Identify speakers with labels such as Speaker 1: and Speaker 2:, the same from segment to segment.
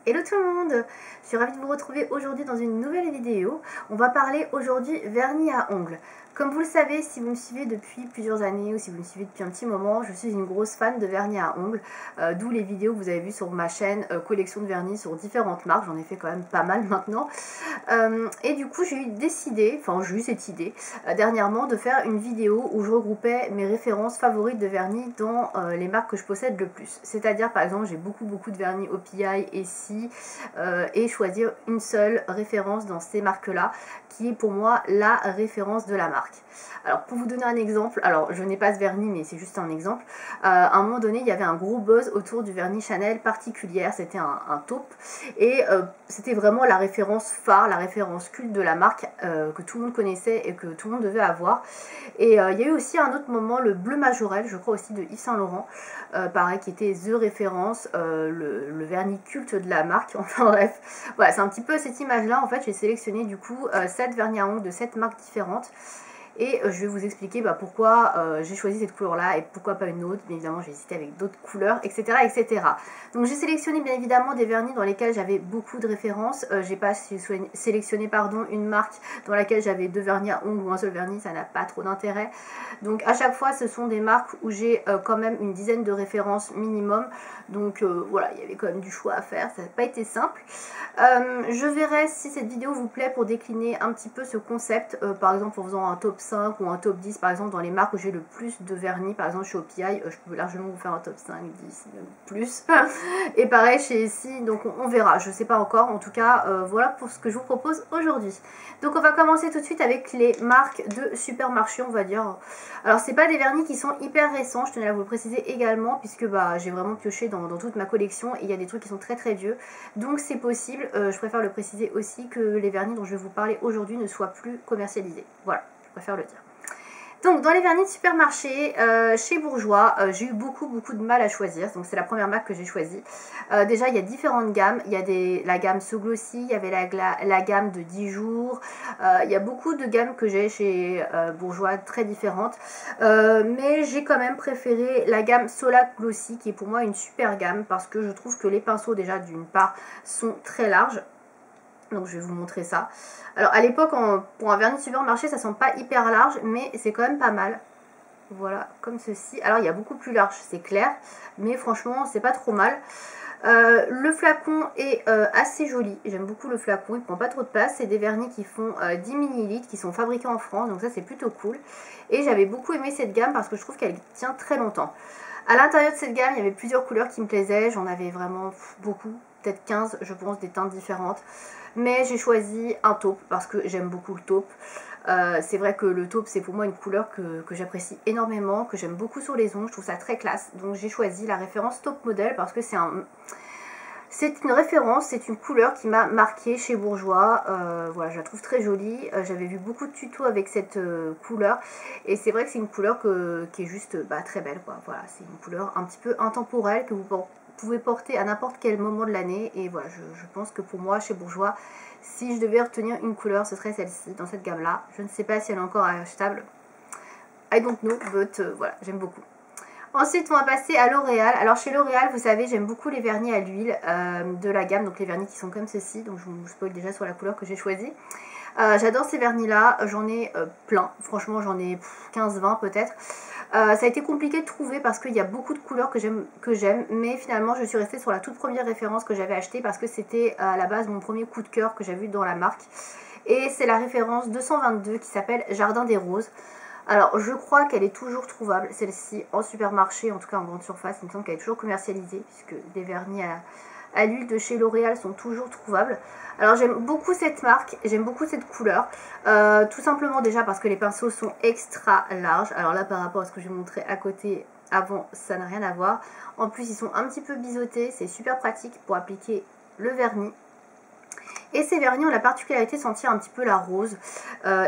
Speaker 1: Hello tout le monde, je suis ravie de vous retrouver aujourd'hui dans une nouvelle vidéo. On va parler aujourd'hui vernis à ongles. Comme vous le savez, si vous me suivez depuis plusieurs années ou si vous me suivez depuis un petit moment, je suis une grosse fan de vernis à ongles, d'où les vidéos que vous avez vues sur ma chaîne collection de vernis sur différentes marques, j'en ai fait quand même pas mal maintenant. Et du coup j'ai eu cette idée dernièrement de faire une vidéo où je regroupais mes références favorites de vernis dans les marques que je possède le plus. C'est-à-dire par exemple j'ai beaucoup de vernis OPI et si et choisir une seule référence dans ces marques-là qui est pour moi la référence de la marque. Alors pour vous donner un exemple, alors je n'ai pas ce vernis mais c'est juste un exemple, à un moment donné il y avait un gros buzz autour du vernis Chanel particulière, c'était un taupe et c'était vraiment la référence phare, la référence culte de la marque que tout le monde connaissait et que tout le monde devait avoir. Et il y a eu aussi à un autre moment le bleu majorel, je crois aussi de Yves Saint Laurent, pareil qui était the référence, le vernis culte de la marque, enfin bref, voilà c'est un petit peu cette image là. En fait j'ai sélectionné du coup 7 vernis à ongles de 7 marques différentes. Et je vais vous expliquer pourquoi j'ai choisi cette couleur là et pourquoi pas une autre. Bien évidemment j'ai hésité avec d'autres couleurs, etc. etc. Donc j'ai sélectionné bien évidemment des vernis dans lesquels j'avais beaucoup de références. J'ai pas sélectionné une marque dans laquelle j'avais 2 vernis à ongles ou un seul vernis, ça n'a pas trop d'intérêt. Donc à chaque fois ce sont des marques où j'ai quand même une dizaine de références minimum. Donc voilà, il y avait quand même du choix à faire, ça n'a pas été simple. Je verrai si cette vidéo vous plaît pour décliner un petit peu ce concept, par exemple en faisant un top 5 ou un top 10 par exemple dans les marques où j'ai le plus de vernis. Par exemple chez OPI, je peux largement vous faire un top 5, 10, même plus. Et pareil chez ici, donc on verra, je sais pas encore. En tout cas, voilà pour ce que je vous propose aujourd'hui. Donc on va commencer tout de suite avec les marques de supermarché, on va dire. Alors c'est pas des vernis qui sont hyper récents, je tenais à vous le préciser également, puisque j'ai vraiment pioché dans toute ma collection et il y a des trucs qui sont très vieux. Donc c'est possible, je préfère le préciser aussi, que les vernis dont je vais vous parler aujourd'hui ne soient plus commercialisés. Voilà, je préfère le dire. Donc dans les vernis de supermarché, chez Bourjois, j'ai eu beaucoup de mal à choisir. Donc c'est la première marque que j'ai choisie. Déjà il y a différentes gammes. Il y a la gamme So Glossy, il y avait la gamme de 10 jours. Il y a beaucoup de gammes que j'ai chez Bourjois très différentes. Mais j'ai quand même préféré la gamme Sola Glossy qui est pour moi une super gamme parce que je trouve que les pinceaux déjà d'une part sont très larges. Donc je vais vous montrer ça. Alors à l'époque pour un vernis de supermarché ça sent pas hyper large mais c'est quand même pas mal. Voilà comme ceci. Alors il y a beaucoup plus large c'est clair mais franchement c'est pas trop mal. Le flacon est assez joli, j'aime beaucoup le flacon, il prend pas trop de place. C'est des vernis qui font 10 ml qui sont fabriqués en France donc ça c'est plutôt cool. Et j'avais beaucoup aimé cette gamme parce que je trouve qu'elle tient très longtemps. À l'intérieur de cette gamme il y avait plusieurs couleurs qui me plaisaient, j'en avais vraiment beaucoup, peut-être 15 je pense, des teintes différentes. Mais j'ai choisi un taupe parce que j'aime beaucoup le taupe. C'est vrai que le taupe c'est pour moi une couleur que j'apprécie énormément, que j'aime beaucoup sur les ongles, je trouve ça très classe. Donc j'ai choisi la référence Taupe Model parce que c'est une référence, c'est une couleur qui m'a marquée chez Bourjois. Voilà, je la trouve très jolie. J'avais vu beaucoup de tutos avec cette couleur et c'est vrai que c'est une couleur qui est juste très belle, quoi. Voilà, c'est une couleur un petit peu intemporelle que vous pouvez porter à n'importe quel moment de l'année. Et voilà, je pense que pour moi chez Bourjois, si je devais retenir une couleur, ce serait celle-ci, dans cette gamme-là. Je ne sais pas si elle est encore achetable. I don't know, but voilà, j'aime beaucoup. Ensuite, on va passer à L'Oréal. Alors chez L'Oréal, vous savez, j'aime beaucoup les vernis à l'huile de la gamme. Donc les vernis qui sont comme ceci. Donc je vous spoil déjà sur la couleur que j'ai choisie. J'adore ces vernis là, j'en ai plein, franchement j'en ai 15-20 peut-être. Ça a été compliqué de trouver parce qu'il y a beaucoup de couleurs que j'aime, mais finalement je suis restée sur la toute première référence que j'avais achetée parce que c'était à la base mon premier coup de cœur que j'avais eu dans la marque. Et c'est la référence 222 qui s'appelle Jardin des Roses. Alors je crois qu'elle est toujours trouvable, celle-ci, en supermarché, en tout cas en grande surface, il me semble qu'elle est toujours commercialisée puisque des vernis à l'huile de chez L'Oréal sont toujours trouvables. Alors j'aime beaucoup cette marque, j'aime beaucoup cette couleur, tout simplement déjà parce que les pinceaux sont extra larges. Alors là par rapport à ce que je vais montrer à côté avant, ça n'a rien à voir. En plus ils sont un petit peu biseautés, c'est super pratique pour appliquer le vernis. Et ces vernis ont la particularité de sentir un petit peu la rose.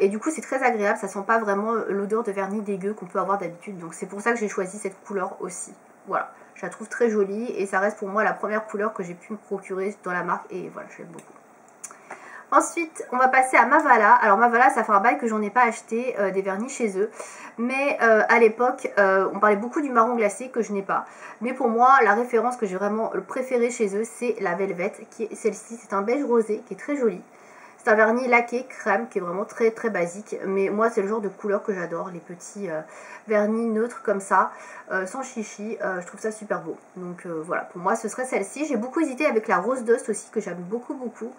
Speaker 1: Et du coup c'est très agréable, ça sent pas vraiment l'odeur de vernis dégueu qu'on peut avoir d'habitude. Donc c'est pour ça que j'ai choisi cette couleur aussi. Voilà, je la trouve très jolie et ça reste pour moi la première couleur que j'ai pu me procurer dans la marque. Et voilà, je l'aime beaucoup. Ensuite, on va passer à Mavala. Alors Mavala, ça fait un bail que j'en ai pas acheté des vernis chez eux. Mais à l'époque, on parlait beaucoup du marron glacé que je n'ai pas. Mais pour moi, la référence que j'ai vraiment préférée chez eux, c'est la Velvet, qui est celle-ci. C'est un beige rosé qui est très joli. C'est un vernis laqué crème qui est vraiment très très basique. Mais moi, c'est le genre de couleur que j'adore. Les petits vernis neutres comme ça, sans chichi. Je trouve ça super beau. Donc voilà, pour moi, ce serait celle-ci. J'ai beaucoup hésité avec la Rose Dust aussi, que j'aime beaucoup beaucoup.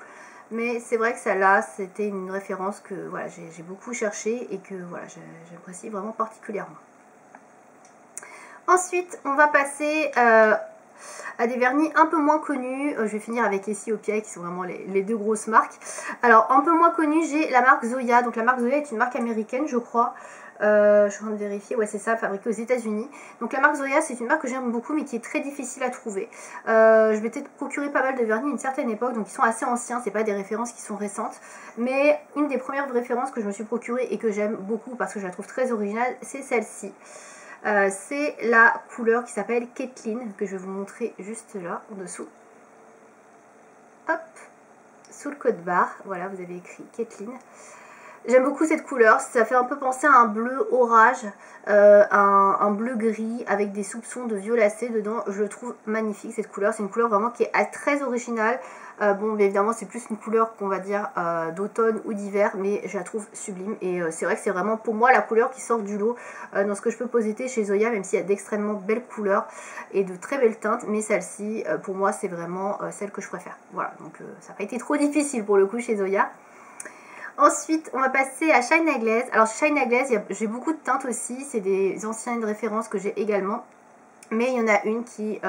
Speaker 1: Mais c'est vrai que celle-là, c'était une référence que voilà, j'ai beaucoup cherché et que voilà, j'apprécie vraiment particulièrement. Ensuite, on va passer à des vernis un peu moins connus. Je vais finir avec Essie Opiaï qui sont vraiment les deux grosses marques. Alors, un peu moins connus, j'ai la marque Zoya. Donc la marque Zoya est une marque américaine, je crois. Je suis en train de vérifier, ouais c'est ça, fabriqué aux États-Unis. Donc la marque Zoya, c'est une marque que j'aime beaucoup mais qui est très difficile à trouver. Je m'étais procuré pas mal de vernis à une certaine époque, donc ils sont assez anciens, c'est pas des références qui sont récentes. Mais une des premières références que je me suis procurée et que j'aime beaucoup parce que je la trouve très originale, c'est celle-ci. C'est la couleur qui s'appelle Kathleen, que je vais vous montrer juste là, en dessous. Hop, sous le code barre, voilà, vous avez écrit Kathleen. J'aime beaucoup cette couleur, ça fait un peu penser à un bleu orage, un bleu gris avec des soupçons de violacé dedans. Je le trouve magnifique cette couleur, c'est une couleur vraiment qui est très originale. Bon, évidemment c'est plus une couleur qu'on va dire d'automne ou d'hiver, mais je la trouve sublime et c'est vrai que c'est vraiment pour moi la couleur qui sort du lot dans ce que je peux posséder chez Zoya, même s'il y a d'extrêmement belles couleurs et de très belles teintes, mais celle-ci pour moi c'est vraiment celle que je préfère. Voilà, donc ça n'a pas été trop difficile pour le coup chez Zoya. Ensuite, on va passer à China Glaze. Alors, China Glaze, j'ai beaucoup de teintes aussi. C'est des anciennes références que j'ai également. Mais il y en a une qui,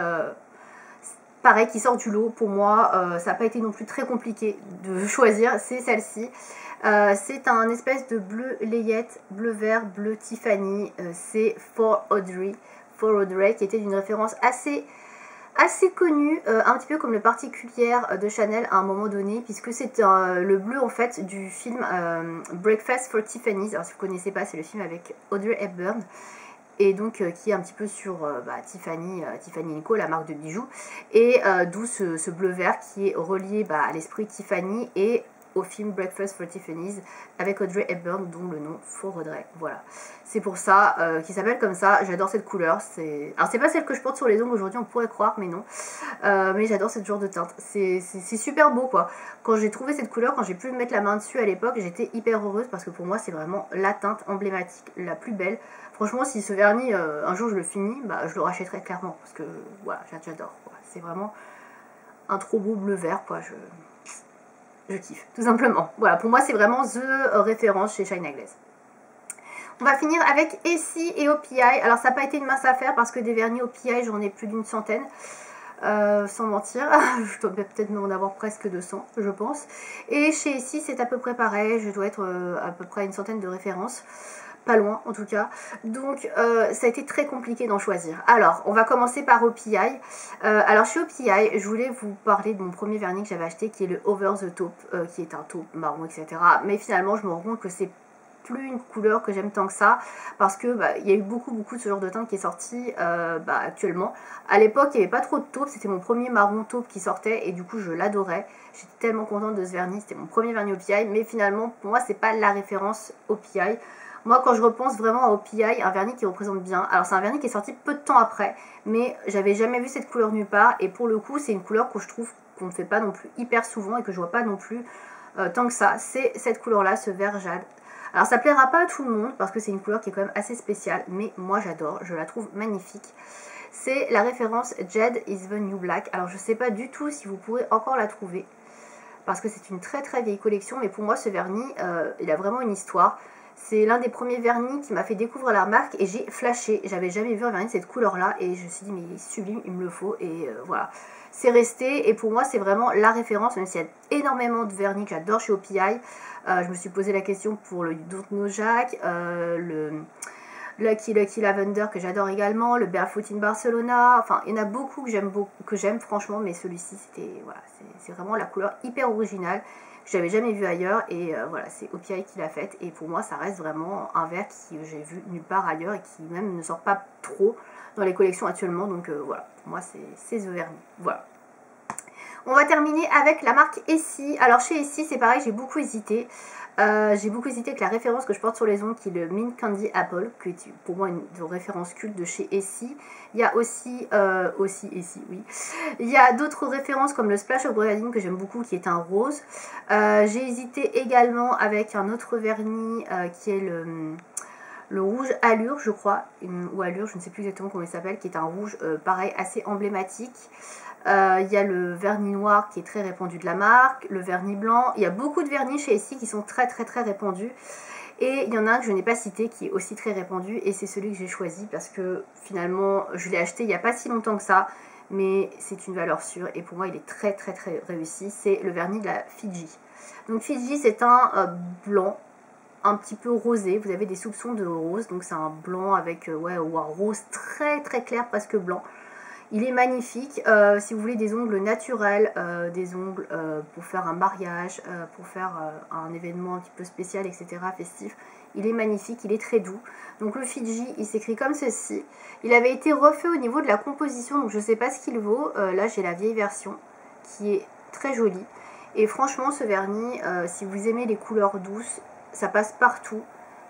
Speaker 1: pareil, qui sort du lot. Pour moi, ça n'a pas été non plus très compliqué de choisir. C'est celle-ci. C'est un espèce de bleu layette, bleu vert, bleu Tiffany. C'est For Audrey, qui était une référence assez connu, un petit peu comme le particulière de Chanel à un moment donné, puisque c'est le bleu en fait du film Breakfast for Tiffany's. Alors si vous ne connaissez pas, c'est le film avec Audrey Hepburn et donc qui est un petit peu sur Tiffany & Co, la marque de bijoux, et d'où ce bleu vert qui est relié à l'esprit Tiffany et au film Breakfast for Tiffany's avec Audrey Hepburn, dont le nom For Audrey. Voilà, c'est pour ça qu'il s'appelle comme ça. J'adore cette couleur. Alors c'est pas celle que je porte sur les ongles aujourd'hui, on pourrait croire, mais non. Mais j'adore ce genre de teinte. C'est super beau quoi. Quand j'ai trouvé cette couleur, quand j'ai pu mettre la main dessus à l'époque, j'étais hyper heureuse parce que pour moi c'est vraiment la teinte emblématique, la plus belle. Franchement, si ce vernis un jour je le finis, je le rachèterai clairement parce que voilà, j'adore. C'est vraiment un trop beau bleu vert quoi. Je kiffe, tout simplement. Voilà, pour moi, c'est vraiment the référence chez China Glaze. On va finir avec Essie et OPI. Alors, ça n'a pas été une mince affaire parce que des vernis OPI, j'en ai plus d'une centaine. Sans mentir. Je dois peut-être en avoir presque 200, je pense. Et chez Essie, c'est à peu près pareil. Je dois être à peu près une centaine de références. Pas loin en tout cas, donc ça a été très compliqué d'en choisir. Alors on va commencer par OPI. Alors chez OPI, je voulais vous parler de mon premier vernis que j'avais acheté qui est le Over the Taupe, qui est un taupe marron, etc. Mais finalement je me rends compte que c'est plus une couleur que j'aime tant que ça, parce que il y a eu beaucoup de ce genre de teinte qui est sorti actuellement. À l'époque il n'y avait pas trop de taupe, c'était mon premier marron taupe qui sortait et du coup je l'adorais. J'étais tellement contente de ce vernis, c'était mon premier vernis OPI, mais finalement pour moi c'est pas la référence OPI. Moi, quand je repense vraiment à OPI, un vernis qui représente bien. Alors, c'est un vernis qui est sorti peu de temps après, mais j'avais jamais vu cette couleur nulle part. Et pour le coup, c'est une couleur que je trouve qu'on ne fait pas non plus hyper souvent et que je vois pas non plus tant que ça. C'est cette couleur-là, ce vert jade. Alors, ça plaira pas à tout le monde parce que c'est une couleur qui est quand même assez spéciale, mais moi, j'adore. Je la trouve magnifique. C'est la référence Jade is the New Black. Alors, je sais pas du tout si vous pourrez encore la trouver parce que c'est une très vieille collection, mais pour moi, ce vernis, il a vraiment une histoire. C'est l'un des premiers vernis qui m'a fait découvrir la marque et j'ai flashé. J'avais jamais vu un vernis de cette couleur là et je me suis dit mais il est sublime, il me le faut et voilà. C'est resté et pour moi c'est vraiment la référence, même s'il y a énormément de vernis que j'adore chez OPI. Je me suis posé la question pour le Don't Know Jack, le Lucky Lavender que j'adore également, le Barefoot in Barcelona. Enfin il y en a beaucoup que j'aime franchement, mais celui-ci c'était voilà, c'est vraiment la couleur hyper originale. J'avais jamais vu ailleurs et voilà, c'est OPI qui l'a faite et pour moi ça reste vraiment un verre que j'ai vu nulle part ailleurs et qui même ne sort pas trop dans les collections actuellement, donc voilà, pour moi c'est The Vernis, voilà. On va terminer avec la marque Essie. Alors chez Essie c'est pareil, j'ai beaucoup hésité. Avec la référence que je porte sur les ongles qui est le Mint Candy Apple, qui est pour moi une référence culte de chez Essie. Il y a aussi Essie, oui. Il y a d'autres références comme le Splash of Grenadine que j'aime beaucoup, qui est un rose. J'ai hésité également avec un autre vernis qui est le rouge Allure, je crois, ou Allure, je ne sais plus exactement comment il s'appelle, qui est un rouge pareil assez emblématique. Il y a le vernis noir qui est très répandu de la marque, le vernis blanc. Il y a beaucoup de vernis chez Essie qui sont très répandus. Et il y en a un que je n'ai pas cité qui est aussi très répandu et c'est celui que j'ai choisi parce que finalement je l'ai acheté il n'y a pas si longtemps que ça. Mais c'est une valeur sûre et pour moi il est très réussi. C'est le vernis de la Fiji. Donc Fiji c'est un blanc un petit peu rosé. Vous avez des soupçons de rose. Donc c'est un blanc avec ou un rose très clair, presque blanc. Il est magnifique, si vous voulez des ongles naturels, des ongles pour faire un mariage, pour faire un événement un petit peu spécial, etc., festif. Il est magnifique, il est très doux. Donc le Fiji, il s'écrit comme ceci. Il avait été refait au niveau de la composition, donc je ne sais pas ce qu'il vaut. Là j'ai la vieille version qui est très jolie. Et franchement ce vernis, si vous aimez les couleurs douces, ça passe partout.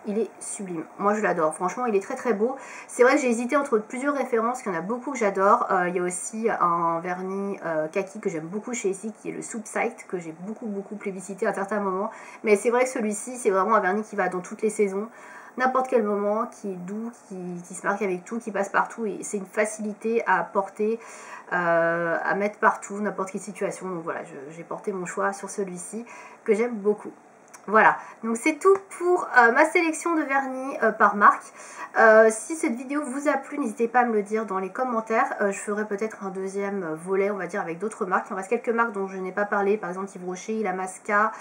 Speaker 1: Il est sublime, moi je l'adore, franchement il est très beau. C'est vrai que j'ai hésité entre plusieurs références, qu'il y en a beaucoup que j'adore. Il y a aussi un vernis kaki que j'aime beaucoup chez Essie qui est le Soup Sight, que j'ai beaucoup plébiscité à certains moments. Mais c'est vrai que celui-ci c'est vraiment un vernis qui va dans toutes les saisons, n'importe quel moment, qui est doux, qui se marque avec tout, qui passe partout. Et c'est une facilité à porter, à mettre partout, n'importe quelle situation. Donc voilà, j'ai porté mon choix sur celui-ci que j'aime beaucoup. Voilà, donc c'est tout pour ma sélection de vernis par marque. Si cette vidéo vous a plu, n'hésitez pas à me le dire dans les commentaires. Je ferai peut-être un deuxième volet, on va dire, avec d'autres marques. Il me reste quelques marques dont je n'ai pas parlé, par exemple Yves Rocher, Illamasqua.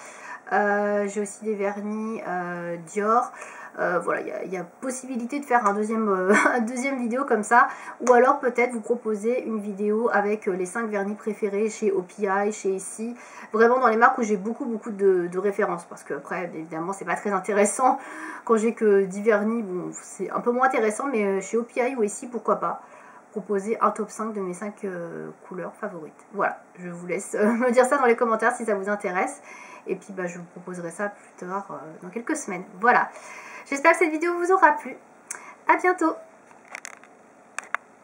Speaker 1: J'ai aussi des vernis Dior. Voilà, il y a possibilité de faire un deuxième vidéo comme ça, ou alors peut-être vous proposer une vidéo avec les 5 vernis préférés chez OPI, chez Essie, vraiment dans les marques où j'ai beaucoup de références, parce que après évidemment c'est pas très intéressant quand j'ai que 10 vernis, bon c'est un peu moins intéressant, mais chez OPI ou Essie pourquoi pas proposer un top 5 de mes 5 couleurs favorites. Voilà, je vous laisse me dire ça dans les commentaires si ça vous intéresse, et puis je vous proposerai ça plus tard dans quelques semaines. Voilà. J'espère que cette vidéo vous aura plu. À bientôt!